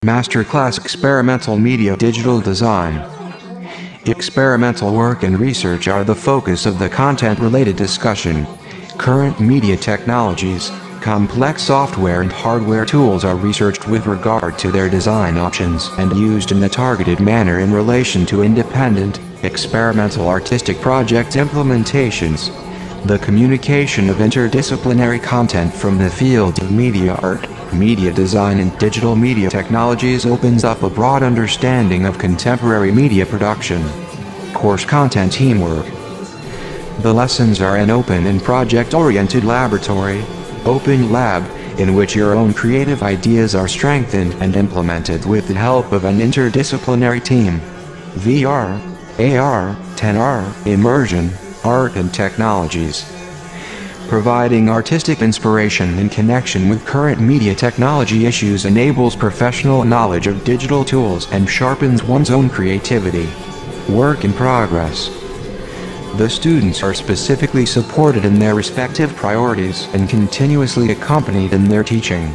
Masterclass Experimental Media Digital Design. Experimental work and research are the focus of the content-related discussion. Current media technologies, complex software and hardware tools are researched with regard to their design options and used in a targeted manner in relation to independent, experimental artistic project implementations. The communication of interdisciplinary content from the field of media art, media design and digital media technologies opens up a broad understanding of contemporary media production. Course content teamwork. The lessons are an open and project-oriented laboratory, Open Lab, in which your own creative ideas are strengthened and implemented with the help of an interdisciplinary team. VR, AR, 10R, Immersion, Art and Technologies. Providing artistic inspiration in connection with current media technology issues enables professional knowledge of digital tools and sharpens one's own creativity. Work in progress. The students are specifically supported in their respective priorities and continuously accompanied in their teaching.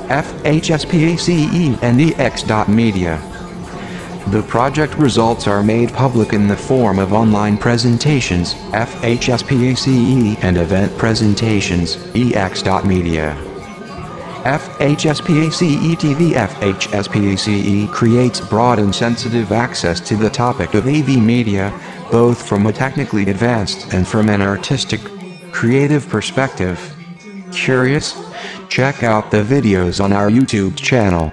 FHSPACE and EX.media. The project results are made public in the form of online presentations, FHSPACE, and event presentations, EX.media. FHSPACE TV. FHSPACE creates broad and sensitive access to the topic of AV media, both from a technically advanced and from an artistic, creative perspective. Curious? Check out the videos on our YouTube channel.